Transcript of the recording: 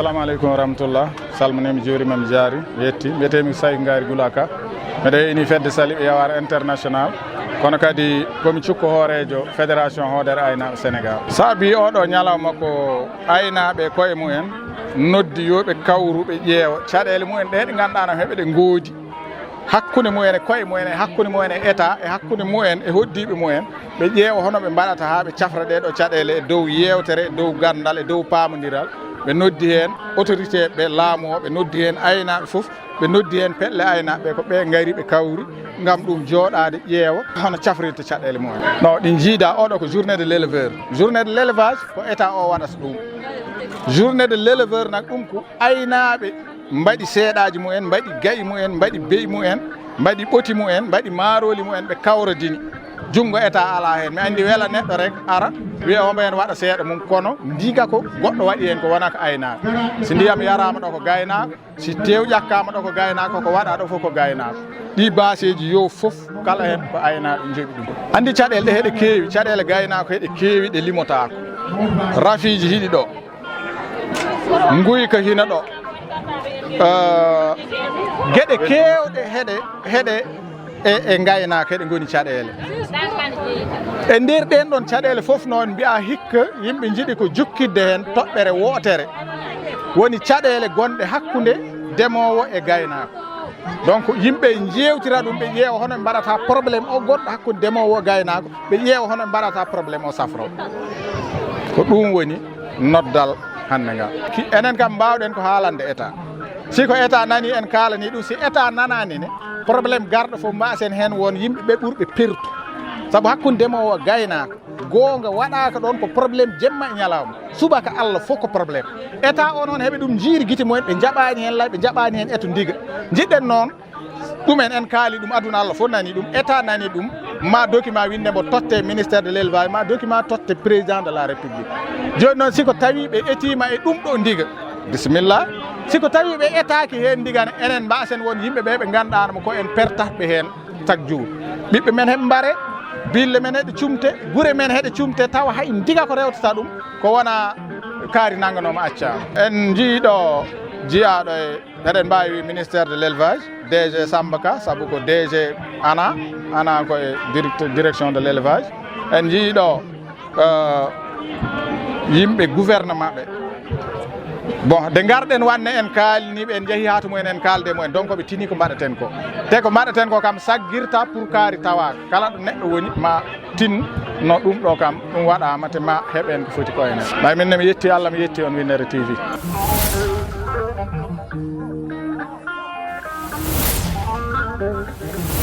assalamu aleykum wa rahmatullah salminimi juurimami jaari yetti mbiyetemi Say Ngari Gulaka mbeɗa ini fedde sali ɓe yawar international kono kadi komi cukko hoorejo fédération hoodere aynaɓe sénégal saabi oɗo ñalawma ko aynaɓe koye mumen noddi yoɓe kawru ɓe ƴeewa caɗele mumen ɗe ɗe ganduɗa no heɓe ɗe goodi hakkude mumen e koye mumen e hakkude mumen e état e hakkude mumen e hoddiɓe mumen ɓe ƴeewa hono ɓe mbaɗata ha ɓe cafra ɗeɗo caɗele e dow yewtere e dow gandal e dow pamodiral ɓe noddi hen autorité ɓe laamoɓe noddi hen aynaɓe foof ɓe noddi hen peɗle aynaɓe ko ɓe gari ɓe kawri gam ɗum jooɗade ƴeewa hono cafrirta caɗele mumen non ɗi jiida oɗo ko journée de l' éleveur journée de l' élevage ko état o waɗata ɗum journée de l' éleveur nak ɗum ko aynaɓe mbaɗi seeɗaji mumen mbaɗi gayi mumen mbaɗi beyi mumen mbaɗi ɓoti mumen mbaɗi maroli mumen ɓe kawrodini junggo état ala hen mi andi weela neɗɗo rek ara wiya omo hen waɗa seeɗa mum kono ndiga ko goɗɗo waɗi hen ko wona ko aynaka si ndiyam yarama ɗo ko gaynako si tew ƴakkama ɗo ko gaynako ko waɗa ɗo foof ko gaynako ɗi baseji yo foof kala hen ko aynaɓe jooɓi ɗum andi caɗele ɗe heɗe kewi caɗele gaynako heɗe kewi ɗe limotako rafiji hiɗi ɗo guyka hina ɗo gueɗe kewɗe heɗe e gaynaka heɗe goni caɗele e nder ɗen ɗon caɗele foof noon mbiya hikka yimɓe jiiɗi ko jukkidde hen toɓɓere wootere woni caɗele gonɗe hakkude ndemowo e gaynako donc yimɓe jewtira ɗum ɓe ƴeewa hono ɓe mbaɗata probléme o gonɗo hakkude ndemowo e gaynako ɓe ƴeewa hono ɓe mbaɗata probléme o safro ko ɗum woni noddal hande ngal enen kam mbawɗen ko haalande état si ko état nani en kalani ɗum si état nanani ne probléme garɗo fof mbasen hen won yimɓe ɓe ɓurɓe pertu saabu hakkude ndemowo gaynaka gonga waɗaka ɗon ko probléme jemma e ñalawma subaka Allah fof ko probléme état o noon heeɓe ɗum jiiri guite mumen ɓe jaɓani hen lay ɓe jaɓani hen eto ndiga jiɗɗen noon ɗumen en kaali ɗum aduna Allah fof nani ɗum état nani ɗum ma document windemo totte ministère de l' élevage ma document totte président de la république joni noon siko tawi ɓe etima e ɗum ɗo ndiga bisimilla siko tawi ɓe etaki hen ndigane enen mbasen won yimɓeɓe ɓe gandanama ko en pertatɓe hen chaque jour ɓiɓɓe men heɓe mbare bille men heɗe cumte guure men heɗe cumte tawa hay ndiga ko rewtata ɗum ko wona kaari nanganoma accama en jiiɗo jiyaɗo e eɗen mbawi ministère de l' élevage DG Samba Ka saabu ko DG ana koye direction de l' élevage en jiiɗo yimɓe gouvernement ɓe bon de garɗen wanne en kaaliniɓe en jeehi haatu mumen en kalde mumen donc ɓe tini ko mbaɗaten ko te ko mbaɗaten ko kam saggirta pour kaari tawaka kala ɗo neɗɗo woni ma tin no ɗum ɗo kam ɗum waɗama te ma heɓen ko foti ko enen ɓay minne mi yetti Allah mi yetti on Windere TV Thank you.